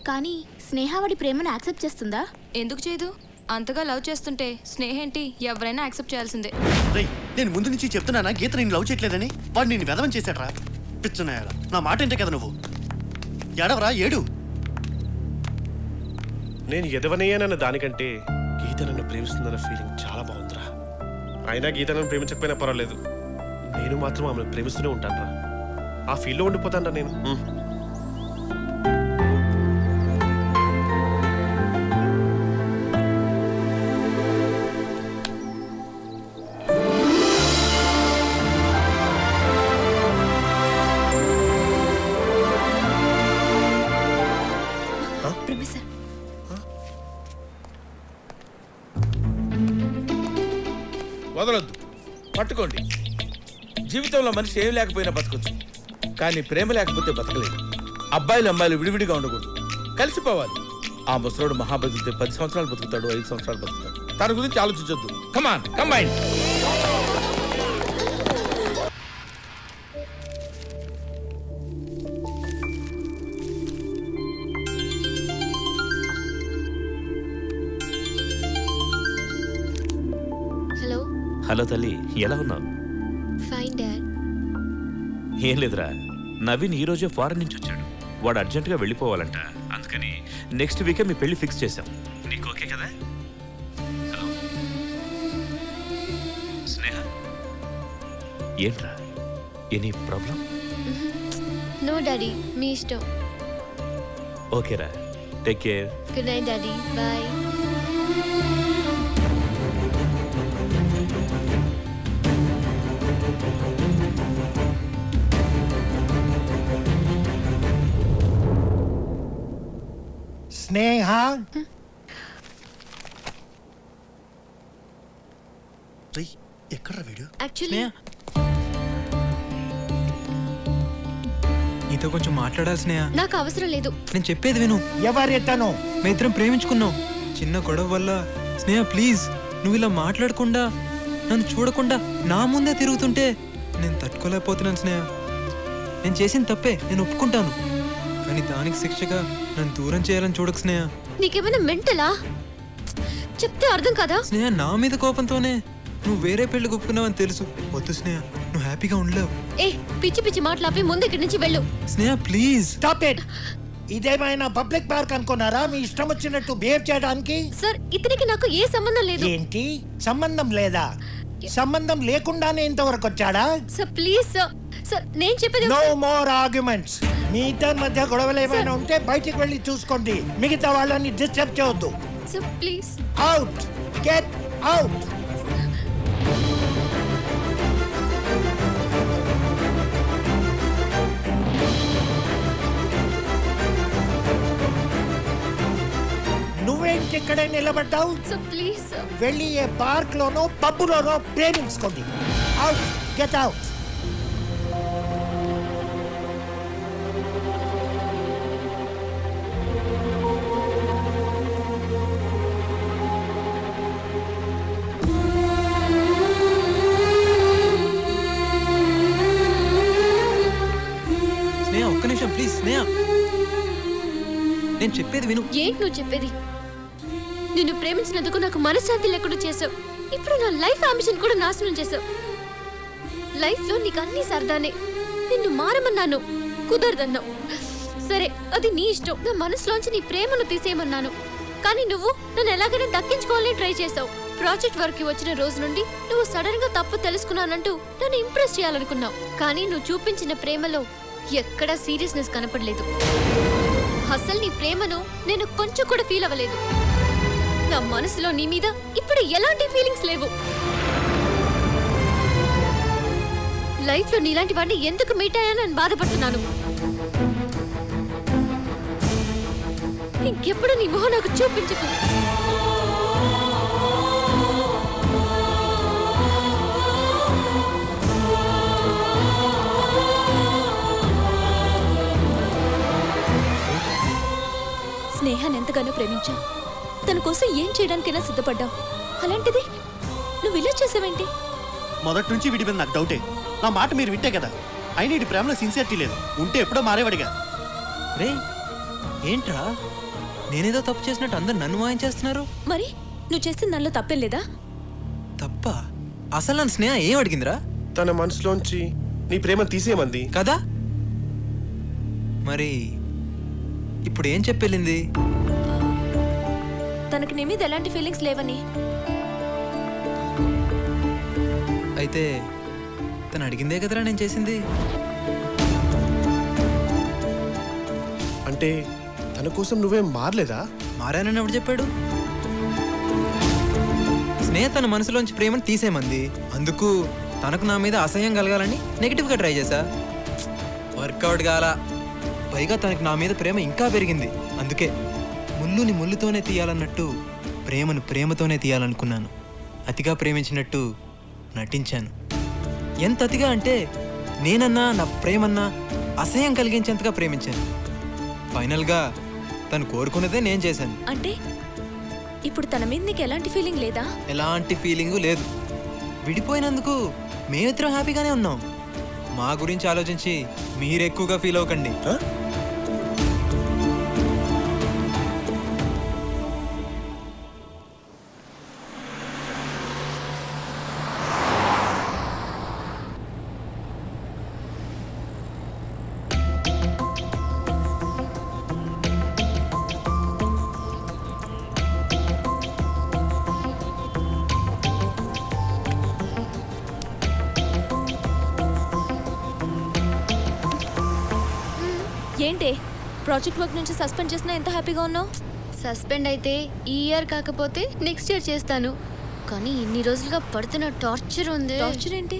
కానీ స్నేహ వాడి ప్రేమను యాక్సెప్ట్ చేస్తుందా? ఎందుకు చేయదు? అంతగా లవ్ చేస్తుంటే స్నేహ ఏంటి ఎవరైనా యాక్సెప్ట్ చేయాల్సిందే. నేను ముందు నుంచి చెప్తున్నానా గీత నేను లవ్ చేయట్లేదని? వాడు నేను వెదవం చేశాడ్రా. పిచ్చున్నాయాలా, నా మాట ఏంటే కదా నువ్వు. ఏడవరా, ఏడు. నేను ఎదవనయ్యానన్న దానికంటే గీత నన్ను ప్రేమిస్తుందన్న ఫీలింగ్ చాలా బాగుందిరా. అయినా గీత నన్ను ప్రేమించకపోయినా పర్వాలేదు, నేను మాత్రం ఆమెను ప్రేమిస్తూనే ఉంటానురా. ఆ ఫీల్లో ఉండిపోతానరా నేను. వదలొద్దు, పట్టుకోండి. జీవితంలో మనిషి ఏం లేకపోయినా బతకొచ్చు, కానీ ప్రేమ లేకపోతే బతకలేదు. అబ్బాయిలు అమ్మాయిలు విడివిడిగా ఉండకూడదు, కలిసిపోవాలి. ఆ ముసలోడు మహాబలితే 10 సంవత్సరాలు బతుకుతాడు, 5 సంవత్సరాలు బతుకుతాడు. తన గురించి ఆలోచించొద్దు. కమాన్ కంబైన్. హలో తల్లి, ఎలా ఉన్నావు? Fine dad. ఏం లేదురా, నవీన్ ఈ రోజే ఫారెన్ నుంచి వచ్చాడు. వాడు అర్జెంటుగా వెళ్ళిపోవాలంట, అందుకని నెక్స్ట్ వీకే మీ పెళ్లి ఫిక్స్ చేశాం. నీకు ఓకే కదా? హలో స్నేహ, ఏంట్రా, ఎనీ ప్రాబ్లం? నో డాడీ, మీ ఇష్టం. ఓకేరా, take care. Good night daddy, bye. Sneha, ఎక్కడ్రా వీడు? యాక్చువల్లీ నీతో కొంచెం మాట్లాడాలి స్నేహ. నాకు అవసరం లేదు. నేను చెప్పేది విను. ఎవరెతను? మేము ఇద్దరం ప్రేమించుకున్నాం. చిన్న గొడవ వల్ల స్నేహ ప్లీజ్, నువ్వు ఇలా మాట్లాడకుండా నన్ను చూడకుండా నా ముందే తిరుగుతుంటే నేను తట్టుకోలేకపోతున్నాను స్నేహ. నేను చేసిన తప్పే, నేను ఒప్పుకుంటాను. కానీ దానికి శిక్షగా నన్ను దూరం చేయాలని చూడకు స్నేహ. నీకేమైనా మెంటలా? చెప్తే అర్థం కదా? స్నేహ, నా మీద కోపంతోనే నువ్వు వేరే పెళ్లి ఒప్పుకున్నావని తెలుసు. వద్దు స్నేహ, నువ్వు హ్యాపీగా ఉండలేవు. ఏ పిచ్చి పిచ్చి మాట్లాపి ముందు ఇక్కడి నుంచి వెళ్ళు. స్నేహ ప్లీజ్ స్టాప్ ఇట్. ఇదేమైనా పబ్లిక్ పార్క్ అనుకున్నారా మీ ఇష్టం వచ్చినట్టు బిహేవ్ చేయడానికి? సార్, ఇతనికి నాకు ఏ సంబంధం లేదు. ఏంటి సంబంధం లేదా? సంబంధం లేకుండానే ఇంతవరకు వచ్చాడా? Sir please sir. సార్ నేను చెప్పేది. No more arguments. మీ ఇద్దరి మధ్య గొడవలు ఏమైనా ఉంటే బయటికి వెళ్ళి చూసుకోండి. మిగతా వాళ్ళని డిస్టర్బ్ చేయొద్దు. Sir please. Out, get out. నువ్వేంటి ఇక్కడే నిలబడ్డావు? Sir please sir. వెళ్ళి ఏ పార్క్ లోనో పబ్బులోనో ప్రేమించుకోండి. Out, get out. స్నేహ ఒక్క నిమిషం ప్లీజ్. స్నేహ, నేను చెప్పేది విను. ఏంటి నువ్వు చెప్పేది? నిన్ను ప్రేమించినందుకు నాకు మనశ్శాంతి లేకుండా చేసావు. ఇప్పుడు నా లైఫ్ అంబిషన్ కూడా నాశనం చేసావు. లైఫ్ లో నీకు అన్ని సరదానే. నిన్ను మారమన్నాను, కుదరదన్నావు. సరే, అది నీ ఇష్టం. నా మనసులోంచి నీ ప్రేమను తీసేయమన్నాను, కానీ నువ్వు నన్ను ఎలాగైనా దక్కించుకోవాలని ట్రై చేసావు. ప్రాజెక్ట్ వర్క్ వచ్చిన రోజు నుండి నువ్వు సడన్ గా తప్పు తెలుసుకున్నానంటూ నన్ను ఇంప్రెస్ చేయాలనుకున్నావు. కానీ నువ్వు చూపించిన ప్రేమలో ఎక్కడా సీరియస్నెస్ కనపడలేదు. అసలు నీ ప్రేమను నేను కొంచెం కూడా ఫీల్ అవ్వలేదు. నా మనసులో నీ మీద ఇప్పుడు ఎలాంటి ఫీలింగ్స్ లేవు. లైఫ్ లో నీలాంటి వాడిని ఎందుకు మీట్ అయ్యానని బాధపడుతున్నాను. ఇంకెప్పుడు నీ మొహం నాకు చూపించకు. స్నేహాన్ని ఎంతగానో ప్రేమించా, తన కోసం ఏం చేయడానికైనా సిద్ధపడ్డావు. అలాంటిది నువ్వు ఇలా చేసావేంటి? మొదటి నుంచి వీడి మీద నాకు డౌటే. నా మాట మీరు వింటే కదా. అయినా ఇటు ప్రేమలో సిన్సియరిటీ లేదు. ఉంటే ఎప్పుడో మారేవాడిగా. రే, ఏంట్రా నేనేదో తప్పు చేసినట్టు అందరు నన్ను వాయించేస్తున్నారు. మరి నువ్వు చేస్తే దానిలో తప్పేం లేదా? తప్ప అసలు నన్ను స్నేహ ఏం అడిగిందిరా? తన మనసులోంచి నీ ప్రేమ తీసేయమంది కదా మరి ఇప్పుడు ఏం చెప్పెళ్ళింది? తనకి నీ మీద ఎలాంటి ఫీలింగ్స్ లేవని. అయితే తను అడిగిందే కదరా నేను చేసింది. అంటే తన కోసం నువ్వేం మారలేదా? మారానని ఎవడు చెప్పాడు? స్నేహ తన మనసులోంచి ప్రేమను తీసేయమంది. అందుకు తనకు నా మీద అసహ్యం కలగాలని నెగిటివ్గా ట్రై చేశా. వర్కౌట్ కాల. పైగా తనకు నా మీద ప్రేమ ఇంకా పెరిగింది. అందుకే ముళ్ళుని ముళ్ళుతోనే తీయాలన్నట్టు ప్రేమను ప్రేమతోనే తీయాలనుకున్నాను. అతిగా ప్రేమించినట్టు నటించాను. ఎంత అతిగా అంటే నేనన్నా నా ప్రేమన్నా అసహ్యం కలిగించేంతగా ప్రేమించాను. ఫైనల్గా తను కోరుకున్నదే నేను చేశాను. అంటే ఇప్పుడు తన మీద నీకు ఎలాంటి ఫీలింగ్ లేదా? ఎలాంటి ఫీలింగు లేదు. విడిపోయినందుకు మేమిద్దరం హ్యాపీగానే ఉన్నాం. మా గురించి ఆలోచించి మీరు ఎక్కువగా ఫీల్ అవ్వకండి. ఏంటి ప్రాజెక్ట్ వర్క్ నుంచి సస్పెండ్ చేసినా ఎంత హ్యాపీగా ఉన్నావు? సస్పెండ్ అయితే ఈ ఇయర్ కాకపోతే నెక్స్ట్ ఇయర్ చేస్తాను. కానీ ఇన్ని రోజులుగా పడుతున్న టార్చర్ ఉంది. టార్చర్ ఏంటి?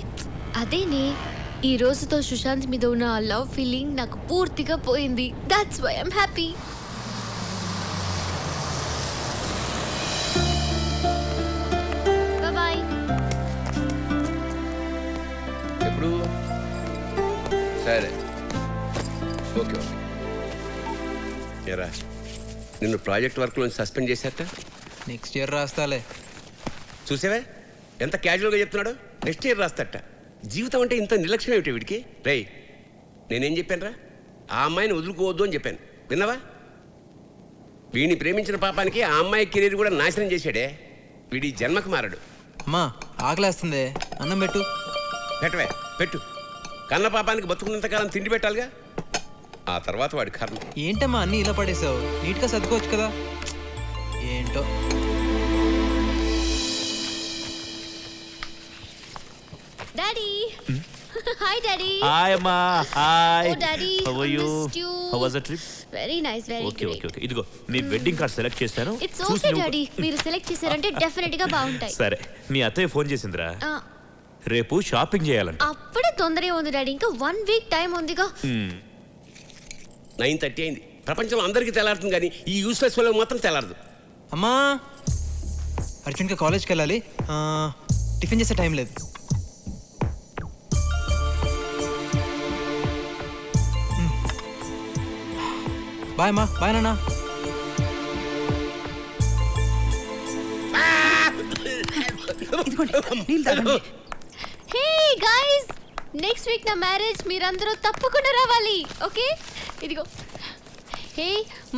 అదేనే ఈ రోజుతో సుశాంత్ మీద ఉన్న ఆ లవ్ ఫీలింగ్ నాకు పూర్తిగా పోయింది. That's why I'm happy. Bye. ఎప్పుడు? సరే, ఓకే ఓకే. ఏరా, నిన్ను ప్రాజెక్ట్ వర్క్లో సస్పెండ్ చేశారట? Next year రాస్తాలే. చూసావే ఎంత క్యాజువల్గా చెప్తున్నాడు. నెక్స్ట్ ఇయర్ రాస్తట. జీవితం అంటే ఇంత నిర్లక్ష్యం ఏమిటి వీడికి? రేయ్, నేనేం చెప్పానురా? ఆ అమ్మాయిని వదులుకోవద్దు అని చెప్పాను. విన్నావా? వీడిని ప్రేమించిన పాపానికి ఆ అమ్మాయి కెరీర్ కూడా నాశనం చేశాడే. వీడి జన్మకు మారడు. అమ్మా ఆకలేస్తుంది, అన్నం పెట్టు. పెట్టవే, పెట్టు. కన్న పాపానికి బతుకున్నంతకాలం తిండి పెట్టాలిగా. ఆ తర్వాత వాడి కర్మ. ఏంటమ్మా అన్నీ ఇలా పడేసావు? నీట్గా సర్దుకోవచ్చు కదా. ఏంటో. డాడీ. Hi daddy. హాయ్ అమ్మా. Hi. Oh daddy, how are you? missed you. How was the trip? Very nice, very okay okay okay. ఇదిగో నీ వెడ్డింగ్ కార్డ్ సెలెక్ట్ చేశాను. It's okay daddy. మీరు సెలెక్ట్ చేశారంటే డెఫినెట్ గా బాగుంటాయి. సరే, మీ అత్తయ్య ఫోన్ చేసిందిరా. ఆ, రేపు షాపింగ్ చేయాలంట. అప్పుడే తొందరగా ఉంది డాడీ. ఇంకా 1 వీక్ టైం ఉందిగా. 9:30 అయింది. ప్రపంచంలో అందరికీ తెల్లారుతుంది కానీ ఈ యూస్లెస్ వాళ్ళు మాత్రం తెల్లారదు. అమ్మా అర్జున్గా కాలేజ్కి వెళ్ళాలి. టిఫిన్ చేసే టైం లేదు. బాయ్ అమ్మా. బాయ్ నాన్న. హే గైస్, నెక్స్ట్ వీక్ నా మ్యారేజ్. మీరందరూ తప్పకుండా రావాలి. ఓకే, ఇదిగో. హే,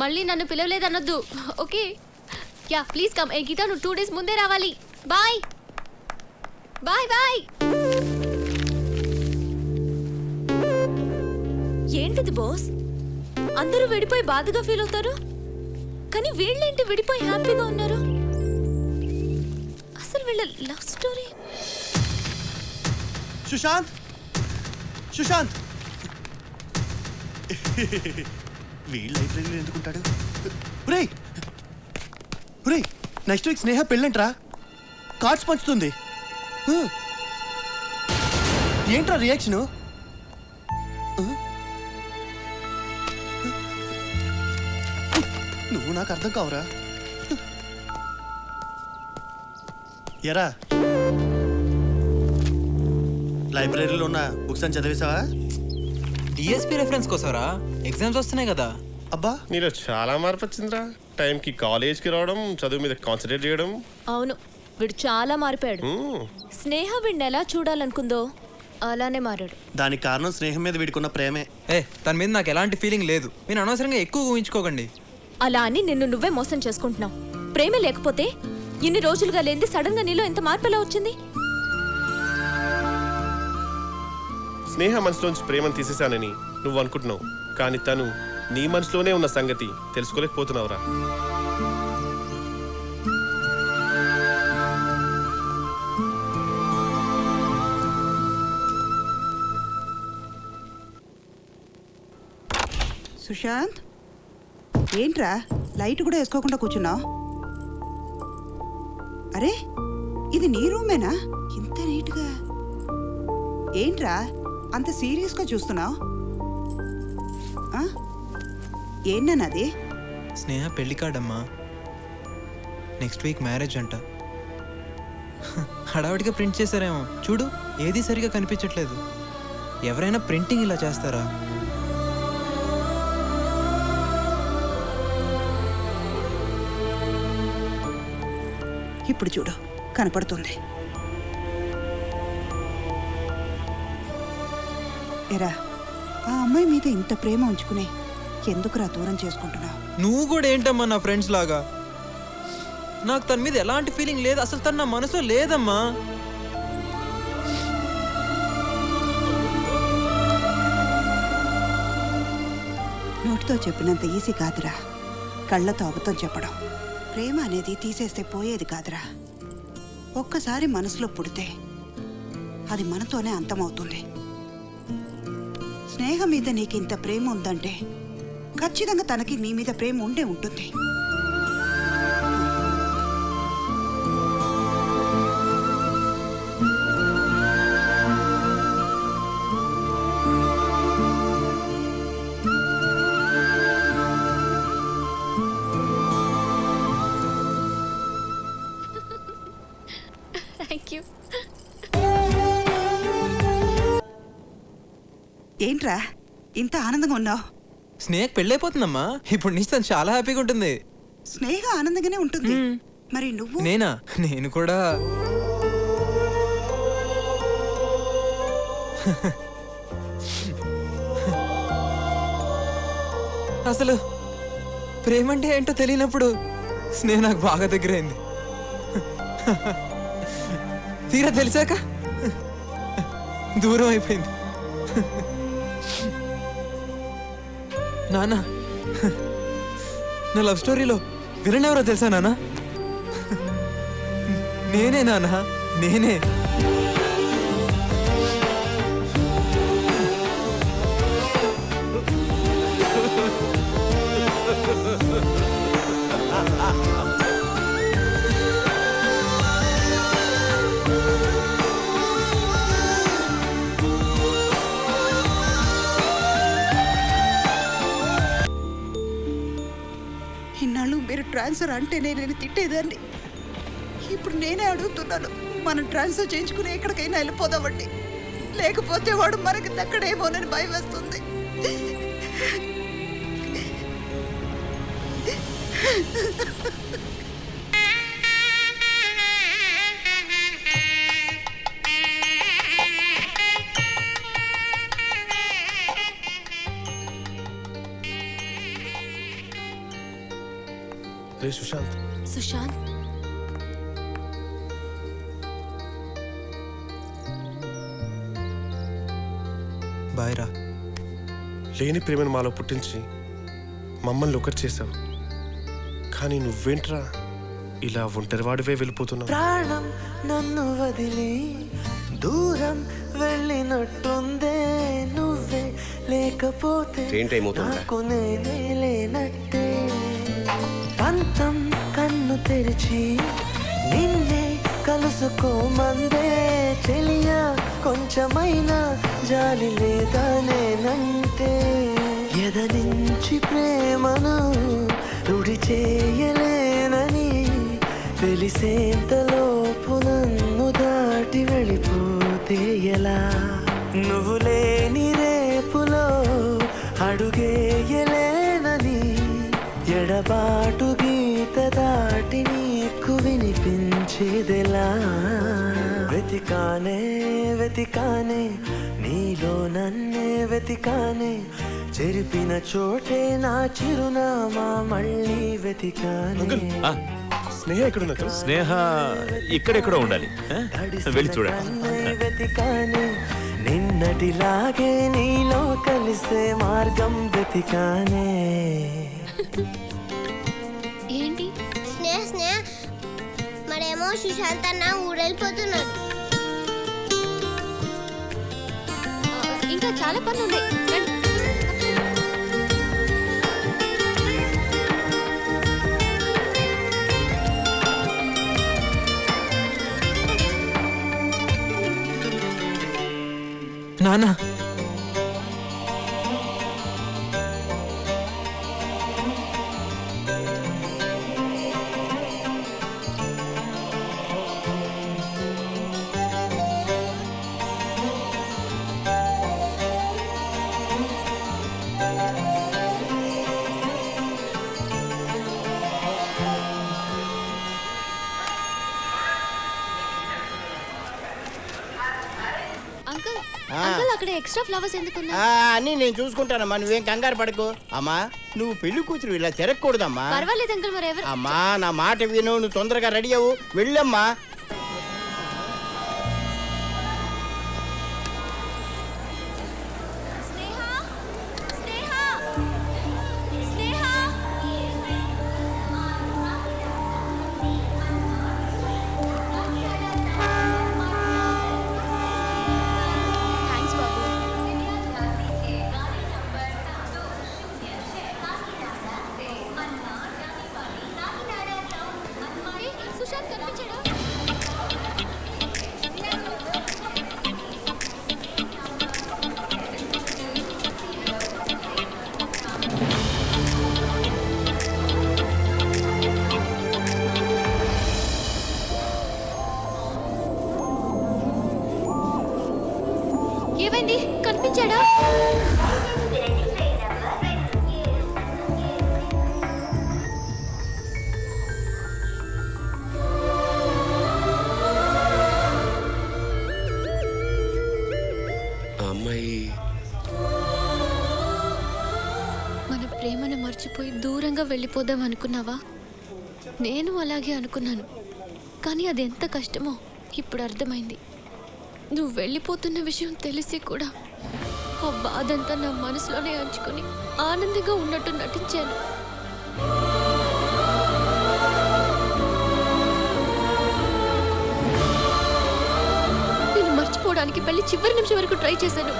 మళ్ళీ నన్ను పిలవలేదన్నొద్దు. Okay, ya please come. ఏ గీత, నువ్వు 2 డేస్ ముందే రావాలి. Bye bye bye. ఏంటిది బాస్? అందరూ విడిపోయి బాధగా ఫీల్ అవుతారు, కానీ వీళ్ళేంటి విడిపోయి హ్యాపీగా ఉన్నారు? అసలు వీళ్ళ లవ్ స్టోరీ. సుశాంత్, సుశాంత్. వీళ్ళు లైబ్రరీలో ఎందుకుంటాడు? ఒరేయ్ ఒరేయ్, నెక్స్ట్ వీక్ స్నేహ పెళ్ళంట్రా. కార్డ్స్ పంచుతుంది. ఏంట్రా రియాక్షను? నువ్వు నాకు అర్థం కావురా. ఎరా, లైబ్రరీలో ఉన్న బుక్స్ అని చదివేశావా? డిఎస్పీ రెఫరెన్స్ కోసరా? ఎగ్జామ్స్ వస్తున్నాయి కదా. అబ్బా, నీలో చాలా మార్పు వచ్చిందిరా. టైంకి కాలేజ్కి రావడం, చదువు మీద కాన్సన్ట్రేట్ చేయడం. అవును, వీడు చాలా మారిపోయాడు. స్నేహ వీడిని ఎలా చూడాలనుకుందో అలానే మారాడు. దానికి కారణం స్నేహం మీద వీడుకున్న ప్రేమే. తన మీద నాకు ఎలాంటి ఫీలింగ్ లేదు. మీరు అనవసరంగా ఎక్కువ ఊహించుకోకండి. అలా అని నిన్ను నువ్వే మోసం చేసుకుంటున్నావు. ప్రేమ లేకపోతే ఇన్ని రోజులుగా లేనిది సడన్ గా నీలో ఎంత మార్పు ఎలా వచ్చింది? స్నేహ మనసులోంచి ప్రేమను తీసేశానని నువ్వు అనుకుంటున్నావు, కానీ తను నీ మనసులోనే ఉన్న సంగతి తెలుసుకోలేకపోతున్నావురా. సుశాంత్, ఏంట్రా లైట్ కూడా వేసుకోకుండా కూర్చున్నావు? అరే, ఇది నీ రూమేనా? ఇంత నీట్గా ఏంట్రా అంత సీరియస్గా చూస్తున్నావు? ఏంటన్నది? స్నేహ పెళ్లి కార్డమ్మా. నెక్స్ట్ వీక్ మ్యారేజ్ అంట. హడావిడిగా ప్రింట్ చేశారేమో, చూడు ఏది సరిగా కనిపించట్లేదు. ఎవరైనా ప్రింటింగ్ ఇలా చేస్తారా? ఇప్పుడు చూడు, కనపడుతుంది. ఎరా, ఆ అమ్మాయి మీద ఇంత ప్రేమ ఉంచుకునే ఎందుకురా దూరం చేసుకుంటున్నావు? నువ్వు కూడా ఏంటమ్మా నా ఫ్రెండ్స్ లాగా? నాకు తన మీద ఎలాంటి ఫీలింగ్ లేదు, అసలు తన నా మనసులో లేదమ్మా. నోటితో చెప్పినంత ఈజీ కాదురా కళ్ళతో అబద్ధం చెప్పడం. ప్రేమ అనేది తీసేస్తే పోయేది కాదురా. ఒక్కసారి మనసులో పుడితే అది మనతోనే అంతమవుతుంది. స్నేహం మీద నీకు ఇంత ప్రేమ ఉందంటే ఖచ్చితంగా తనకి నీ మీద ప్రేమ ఉండే ఉంటుంది. ఏంట్రా ఇంత ఆనందంగా ఉన్నావు? స్నేహ పెళ్ళైపోతుందమ్మా. ఇప్పుడు నుంచి తను చాలా హ్యాపీగా ఉంటుంది. స్నేహ ఆనందంగానే ఉంటుంది. మరి నువ్వు? నేనా? నేను కూడా. అసలు ప్రేమంటే ఏంటో తెలియనప్పుడు స్నేహ నాకు బాగా దగ్గరైంది. తీరా తెలిసాక దూరం అయిపోయింది. నాన్న, నా లవ్ స్టోరీలో విలన్ ఎవరో తెలుసా నాన్న? నేనే నాన్న, నేనే. ఇన్నాళ్ళు మీరు ట్రాన్స్ఫర్ అంటే నేను తిట్టేదాన్ని. ఇప్పుడు నేనే అడుగుతున్నాను, మనం ట్రాన్స్ఫర్ చేయించుకుని ఎక్కడికైనా వెళ్ళిపోదామండి. లేకపోతే వాడు మనకి దక్కడేమోనని భయం వేస్తుంది. రే సుశాంత్. సుశాంత్, బాయ్ రా. లేని ప్రేమను మాలో పుట్టించి మమ్మల్ని ఒకటి చేసావు, కానీ నువ్వేంట్రా ఇలా ఒంటరివాడివే వెళ్ళిపోతున్నావు? ప్రాణం నన్ను వదిలి దూరం వెళ్ళినట్టుందే, నువ్వే లేకపోతే నాకు నేనే లేనట్టే. పంతం కన్ను తెరిచి నిన్నే కలుసుకోమందే, తెలియా కొంచెమైనా జాలి లేదా నేనంటే. ఎదనించి ప్రేమను రుడి చేయలేనని తెలిసేంతలోపు నన్ను దాటి వెళ్ళిపోతే ఎలా? నువ్వు లేని రేపులో అడుగేయలేనని ఎడబాటు గీత దాటి నీకు వినిపించేదెలా? వెతికానే వెతికానే నీలో నన్నే వెతికానే, చెరిపిన చోటే నా చిరునామా మళ్ళీ వెతికానే స్నేహ ఎక్కడ స్నేహ ఇక్కడెక్కడో ఉండాలి ఆ? వెళ్ళి చూడండి. వెతికానే వెతికానే నిన్నటిలాగే నీలో కలిసే మార్గం వెతికానే. ఏంటి స్నేహ మరేమో సుశాంత్ అన్న ఊరెళ్ళిపోతున్నాడు. ఇంకా చాలా పనులు ఉన్నాయి. రండి. నాన్న అంకుల్ అంకుల్ అక్కడ ఎక్స్ట్రా ఫ్లవర్స్ ఎందుకున్నా? అన్నీ నేను చూసుకుంటానమ్మా, నువ్వేం కంగారు పడకు. అమ్మా నువ్వు పెళ్లి కూతురు ఇలా తిరగకూడదమ్మా. పర్వాలేదు అంకుల్, మరి ఎవరు? అమ్మా నా మాట విను, నువ్వు తొందరగా రెడీ అవ్వు, వెళ్ళమ్మా. థ్యాంక్స్ బాబు. సుశాంత్ కనిపించాడా? ఏమైంది? కనిపించాడా? ఆ అమ్మాయి మన ప్రేమను మర్చిపోయి దూరంగా వెళ్ళిపోదాం అనుకున్నావా? నేను అలాగే అనుకున్నాను, కానీ అది ఎంత కష్టమో ఇప్పుడు అర్థమైంది. నువ్వు వెళ్ళిపోతున్న విషయం తెలిసి కూడా ఆ బాధంతా నా మనసులోనే అంచుకొని ఆనందంగా ఉన్నట్టు నటించాను. నేను మర్చిపోవడానికి పెళ్లి చివరి నిమిషం వరకు ట్రై చేశాను.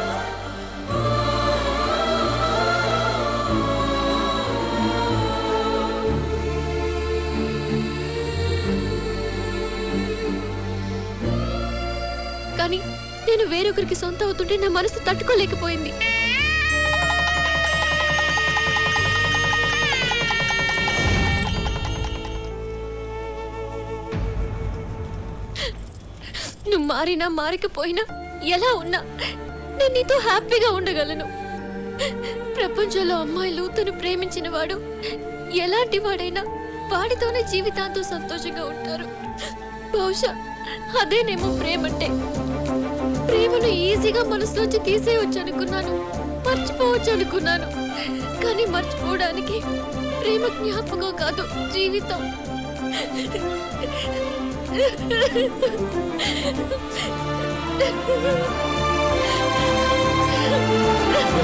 కానీ నేను వేరొకరికి సొంత అవుతుంటే నా మనసు తట్టుకోలేకపోయింది. నువ్వు మారినా మారకపోయినా ఎలా ఉన్నా నేను నీతో హ్యాపీగా ఉండగలను. ప్రపంచంలో అమ్మాయిలు తను ప్రేమించిన వాడు ఎలాంటి వాడైనా వాడితోనే జీవితాంతం సంతోషంగా ఉంటారు. బహుశా అదేనేమో ప్రేమంటే. ప్రేమను ఈజీగా మనసులోంచి తీసేయవచ్చు అనుకున్నాను, మర్చిపోవచ్చు అనుకున్నాను. కానీ మర్చిపోవడానికి ప్రేమ జ్ఞాపకం కాదు, జీవితం.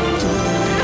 తోడు